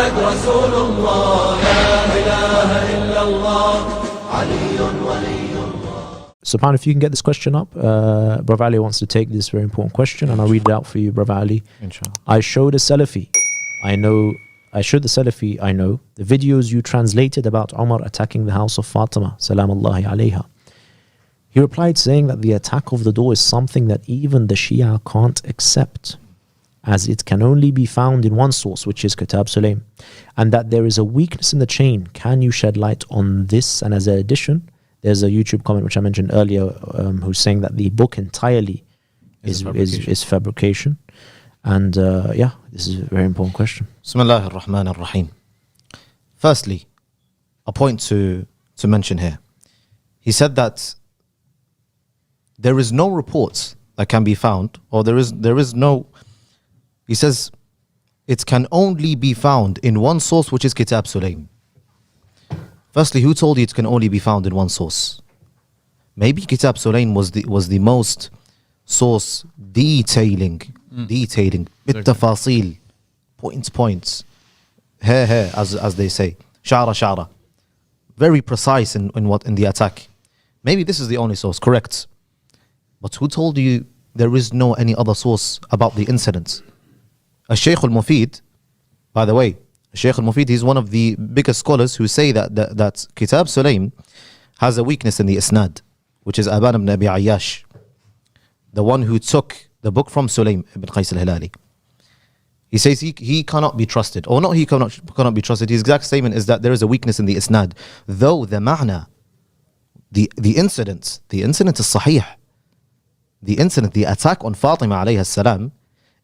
محمد رسول الله لا إله إلا الله علي ولي الله. Subhan, if you can get this question up, Brother Ali wants to take this very important question, and I'll read it out for you, Brother Ali. Inshallah. I showed the Salafi I know the videos you translated about Umar attacking the house of Fatima, salamullahi alayha. He replied saying that the attack of the door is something that even the Shia can't accept, as it can only be found in one source, which is Kitab Sulaym, and that there is a weakness in the chain. Can you shed light on this? And as an addition, there's a YouTube comment which I mentioned earlier, who's saying that the book entirely is fabrication. And this is a very important question. Bismillah ar-Rahman ar-Rahim. Firstly, a point to mention here. He said that there is no report that can be found, or there is no. He says it can only be found in one source, which is Kitab Sulaym. Firstly, who told you it can only be found in one source? Maybe Kitab Sulaym was the most source detailing بالتفاصيل, points, hair, as they say, shara, very precise in the attack. Maybe this is the only source, correct? But who told you there is no any other source about the incident? Shaykh al-Mufid, by the way, Shaykh al-Mufid, he's one of the biggest scholars who say that Kitab Sulaym has a weakness in the isnad, which is Aban ibn Abi Ayyash, the one who took the book from Sulaym ibn Qais al-Hilali. He says he cannot be trusted, or not he cannot be trusted. His exact statement is that there is a weakness in the isnad, though the ma'na, the incident is sahih. The attack on Fatima alayha salam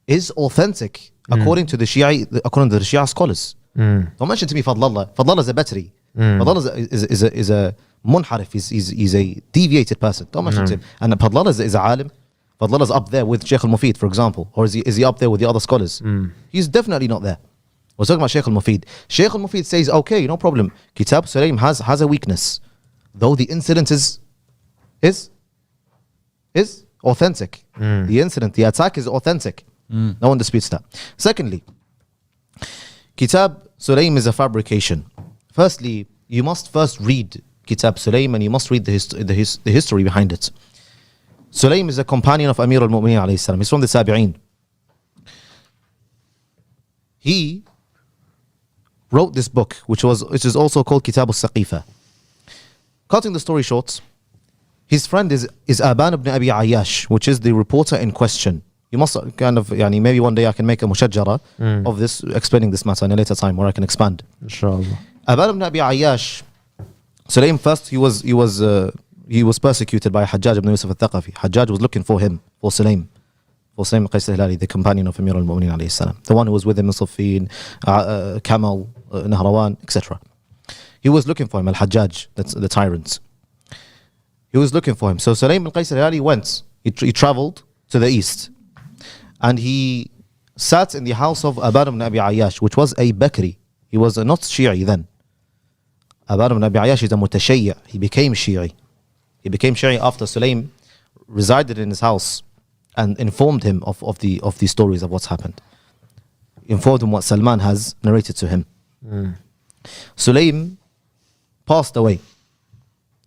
is authentic according to the Shia scholars. Don't mention to me Fadlallah. Fadlallah is a battery. Fadlallah is a munharif. He's a deviated person. Don't mention to him. And Fadlallah is a alim. Fadlallah is up there with Shaykh al-Mufid, for example, or is he up there with the other scholars? He's definitely not there. We're talking about Shaykh al-Mufid. Shaykh al-Mufid says, okay, no problem. Kitab Sulaym has a weakness, though the incident is authentic. The attack is authentic. No one disputes that. Secondly, Kitab Sulaym is a fabrication. Firstly, you must first read Kitab Sulaym, and you must read the history behind it. Sulaym is a companion of Amir al-Mu'mineen alayhi salam. He's from the Tabi'een. He wrote this book, which is also called Kitab al-Saqifa. Cutting the story short, his friend is Aban ibn Abi Ayyash, which is the reporter in question. You must maybe one day I can make a mushajjara of this, explaining this matter in a later time where I can expand. Inshallah. Aban ibn Abi Ayyash, Sulaym first, he was persecuted by Hajjaj ibn Yusuf al-Thaqafi. Hajjaj was looking for him, for Sulaym Qais al-Hilali, the companion of Amir al-Mu'mineen alayhi salam, the one who was with him in Siffin, Kamal, Nahrawan, etc. He was looking for him, al-Hajjaj, that's the tyrant. He was looking for him. So Sulaym Qais al-Hilali went, he traveled to the east, and he sat in the house of Aban ibn Abi Ayyash, which was a Bakri. He was not Shi'i then. Aban ibn Abi Ayyash is a Mutashayya. He became Shi'i. He became Shi'i after Sulaym resided in his house and informed him of the stories of what's happened. Informed him what Salman has narrated to him. Sulaym passed away,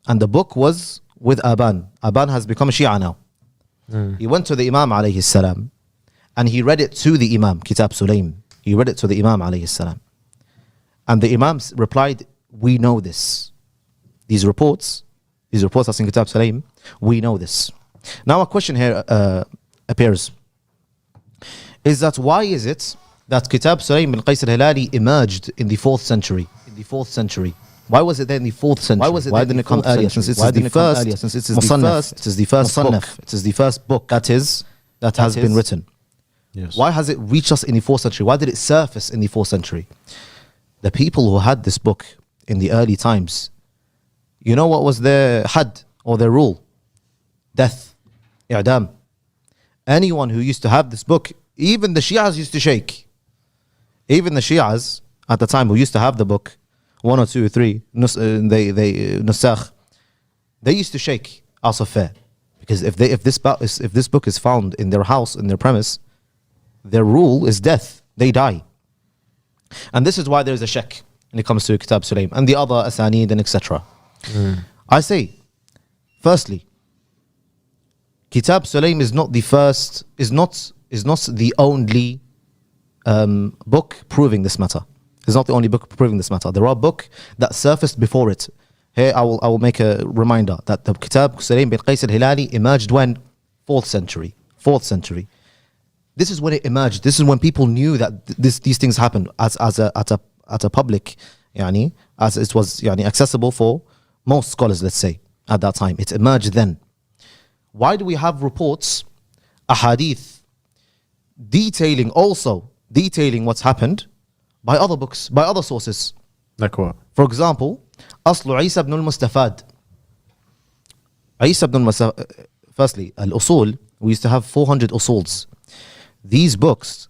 and the book was with Aban. Aban has become a Shia now. He went to the Imam alayhi salam, and he read it to the Imam, Kitab Sulaym. He read it to the Imam alayhi salam. And the Imam replied, we know this. These reports that's in Kitab Sulaym, we know this. Now a question here appears, is that why is it that Kitab Sulaym bin Qais al-Hilali emerged in the 4th century? Why was it there in the 4th century? Why didn't it come earlier? Since it's the first book that has been written. Yes. Why has it reached us in the 4th century? Why did it surface in the 4th century? The people who had this book in the early times, you know what was their had or their rule? Death, i'dam. Anyone who used to have this book, even the Shias used to shake. Even the Shias at the time who used to have the book, 1 or 2 or 3, nusakh, they used to shake as of fear, because if this book is found in their house, in their premise, their rule is death. They die. And this is why there's a shak when it comes to Kitab Sulaym and the other asanid and etc. I say, firstly, Kitab Sulaym is not the first, is not the only book proving this matter. It's not the only book proving this matter. There are books that surfaced before it. Here I will make a reminder that the Kitab Sulaym bin Qais al-Hilali emerged when? 4th century. 4th century. This is when it emerged. This is when people knew that these things happened at a public, yani, as it was yani, accessible for most scholars, let's say, at that time. It emerged then. Why do we have reports, ahadith, detailing what's happened by other books, by other sources? Like what? For example, Aslu Isa ibn al-Mustafad. Isa ibn al-Mustafad, firstly, al-Usul, we used to have 400 usuls. These books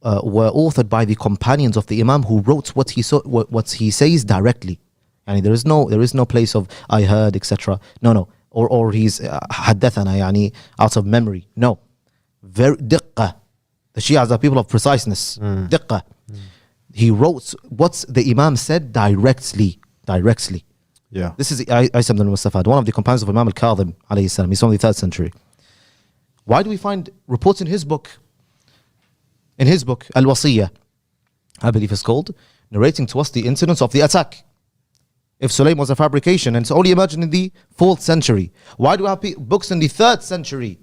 were authored by the companions of the Imam who wrote what he says directly. Yani there is no place of I heard, etc. No. Or he's haddathana, yani out of memory. No. Very diqqah. The Shias are people of preciseness. Diqqah. He wrote what the Imam said directly. Yeah. This is Isa ibn al-Mustafad, one of the companions of Imam al-Kadhim alayhi salam. He's from the 3rd century. Why do we find reports in his book, Al-Wasiyah, I believe it's called, narrating to us the incidents of the attack? If Sulaym was a fabrication and it's only emerged in the 4th century, why do we have books in the 3rd century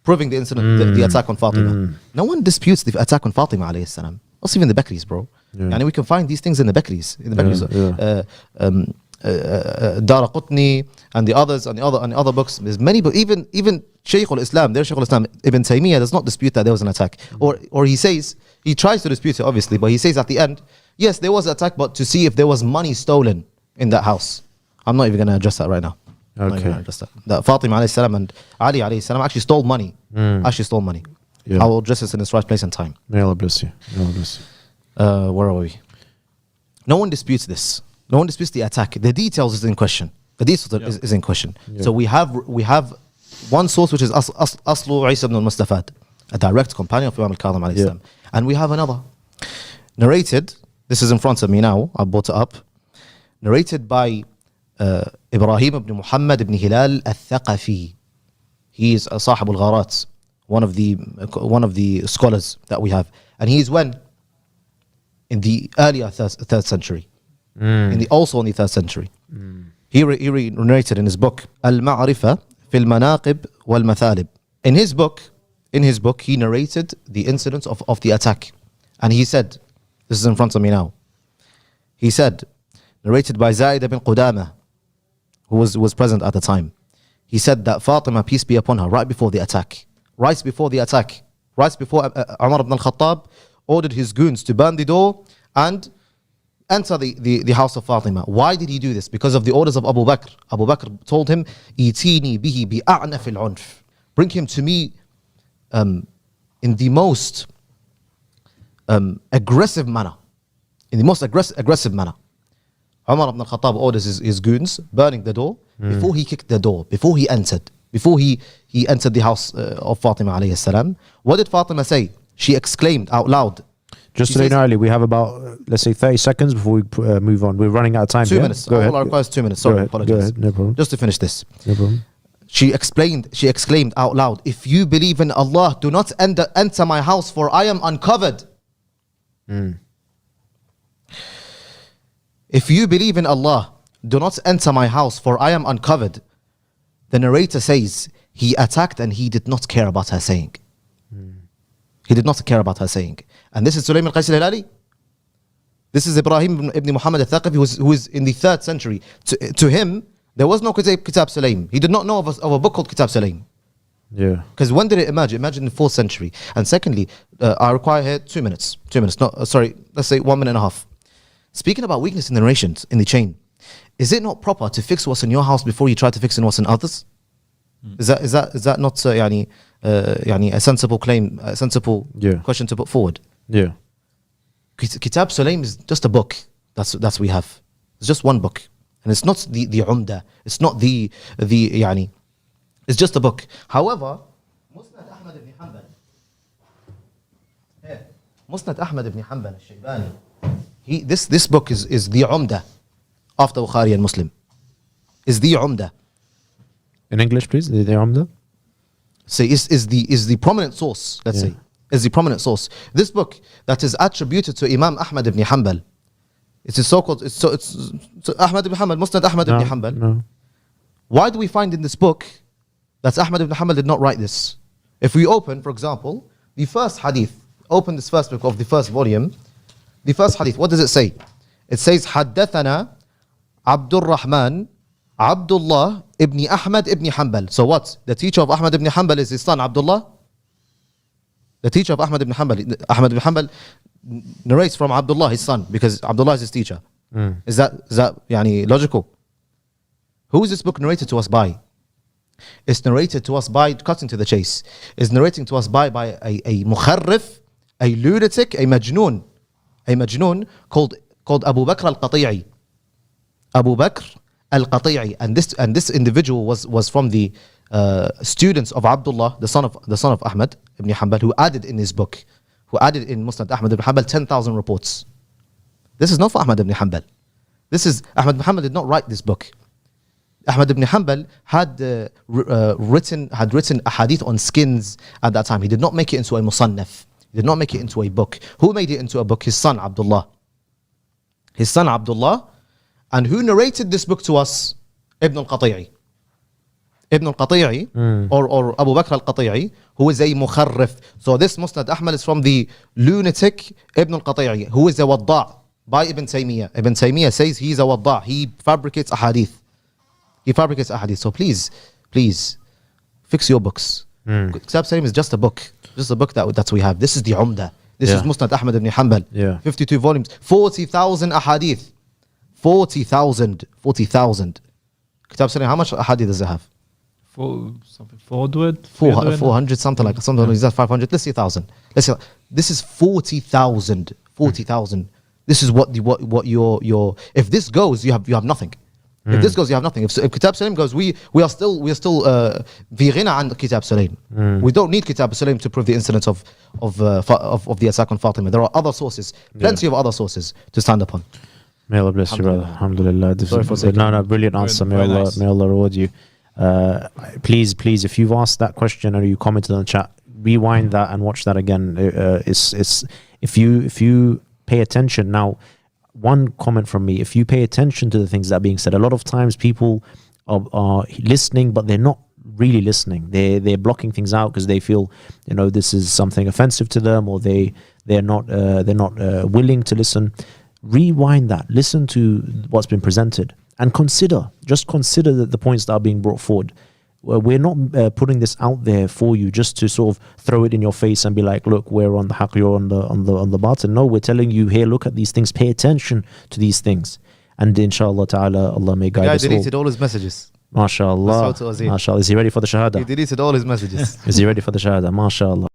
proving the incident, the attack on Fatima? No one disputes the attack on Fatima alayhi salam. Also even the Bakris, bro. And we can find these things in the Bakris. Dara Qutni and the others and the other books. There's many books. Even Shaykh al-Islam, their Shaykh al-Islam, Ibn Taymiyyah does not dispute that there was an attack. Or he says, he tries to dispute it obviously, but he says at the end, yes, there was an attack, but to see if there was money stolen in that house. I'm not even going to address that right now. Okay. That Fatima alayhi salam and Ali alayhi salam actually stole money. Yeah. I will address this in its right place and time. May Allah bless you. May Allah bless you. Where are we? No one disputes this. No one disputes the attack. The details is in question. The details is in question. Yeah. So we have one source which is Aslu Isa ibn al-Mustafad, a direct companion of Imam al-Kadhim alayhi salam. And we have another narrated. This is in front of me now. I brought it up. Narrated by Ibrahim ibn Muhammad ibn Hilal al-Thaqafi. He is Sahib al-Gharat, one of the scholars that we have, and he is when in the earlier 3rd century, also in the 3rd century. He narrated in his book Al-Ma'rifa fil Manaqib wal Mathalib. In his book, he narrated the incidents of the attack, and he said, this is in front of me now. He said, narrated by Zaid ibn Qudamah, who was present at the time. He said that Fatima, peace be upon her, right before Umar ibn al-Khattab ordered his goons to burn the door and enter the house of Fatima. Why did he do this? Because of the orders of Abu Bakr. Abu Bakr told him, "Itini bihi bi a'naf al-unf." Bring him to me in the most aggressive manner. In the most aggressive manner. Umar ibn al-Khattab orders his goons burning the door before he kicked the door, before he entered the house of Fatima alayhi salam. What did Fatima say? She exclaimed out loud. Just to early, we have about, let's say, 30 seconds before we move on. We're running out of time. 2 minutes. Go ahead. All I require is 2 minutes. Sorry, apologies. Go ahead. No problem. Just to finish this. No problem. She exclaimed out loud, "If you believe in Allah, do not enter my house, for I am uncovered." If you believe in Allah, do not enter my house, for I am uncovered. The narrator says, he attacked and he did not care about her saying. He did not care about her saying. And this is Sulaym al-Qais al-Hilali. This is Ibrahim ibn Muhammad al-Thaqafi, who is in the 3rd century. To him, there was no Kitab Sulaym. He did not know of a book called Kitab Sulaym. Yeah. Because when did it emerge? It emerged in the 4th century. And secondly, I require here 2 minutes. 2 minutes. No, sorry, let's say 1 minute and a half. Speaking about weakness in the narrations, in the chain, is it not proper to fix what's in your house before you try to fix in what's in others? Is that not a sensible claim, a sensible question to put forward? Yeah. Kitab Sulaym is just a book. That's we have. It's just one book, and it's not the Umda. It's not the It's just a book. However, Musnad Ahmad ibn Hanbal al-Shaybani, This book is the Umda after Bukhari and Muslim. Is the Umda. In English, please. The Umda. Say is the prominent source. Let's say is the prominent source. This book that is attributed to Imam Ahmad ibn Hanbal. It's a so-called. It's Ahmad ibn Hanbal, Musnad Ahmad ibn Hanbal. No. Why do we find in this book that Ahmad ibn Hanbal did not write this? If we open, for example, the first hadith, open this first book of the first volume, the first hadith, what does it say? It says, حدثنا عبد الرحمن Abdullah ibn Ahmad ibn Hanbal. So what? The teacher of Ahmad ibn Hanbal is his son Abdullah? The teacher of Ahmad ibn Hanbal. Ahmad ibn Hanbal narrates from Abdullah, his son, because Abdullah is his teacher. Is that yani, logical? Who is this book narrated to us by? It's narrated to us by, cutting to the chase, is narrating to us by a mukharrif, a lunatic, a majnoon called Abu Bakr al-Qati'i. Abu Bakr al-Qati'i, and this individual was from the students of Abdullah, the son of Ahmad ibn Hanbal, who added in his book, who added in Musnad Ahmad ibn Hanbal 10,000 reports. This is not for Ahmad ibn Hanbal. This is Ahmad ibn Hanbal did not write this book. Ahmad ibn Hanbal had written a hadith on skins at that time. He did not make it into a musannaf. He did not make it into a book. Who made it into a book? His son Abdullah. His son Abdullah. And who narrated this book to us? Ibn al-Qati'i. Ibn al-Qati'i, or Abu Bakr al-Qati'i, who is a mukharrif. So this Musnad Ahmad is from the lunatic Ibn al-Qati'i, who is a wadda' by Ibn Taymiyyah. Ibn Taymiyyah says he's a wadda'. He fabricates a hadith. So please, fix your books. Kitab Sulaym is just a book that we have. This is the Umda. This is Musnad Ahmad ibn Hanbal. 52 volumes, 40,000 ahadith. 40,000. Kitab Sulaym, how much ahadith does it have? 400, 400, something like 500. Let's say 1,000. Let's say this is 40,000. 40,000. This is what your. If this goes, you have nothing. If this goes, you have nothing. If Kitab Sulaym goes, we are still في غنى عن Kitab Sulaym. We don't need Kitab Sulaym to prove the incidents of the attack on Fatima. There are other sources, plenty of other sources to stand upon. May Allah bless you, brother. Alhamdulillah. No, brilliant answer. May Allah reward you. Please, if you've asked that question or you commented on the chat, rewind that and watch that again. It's if you pay attention now. One comment from me: if you pay attention to the things that are being said, a lot of times people are listening, but they're not really listening. They're blocking things out because they feel, this is something offensive to them, or they're not willing to listen. Rewind that, listen to what's been presented, and consider the points that are being brought forward. We're not putting this out there for you just to sort of throw it in your face and be like, look, we're on the haqq, you're on the batil. No, we're telling you here, look at these things, pay attention to these things, and inshallah ta'ala, Allah may guide us all. He deleted all his messages. MashaAllah. MashaAllah. Is he ready for the shahada? He deleted all his messages. Is he ready for the shahada? MashaAllah.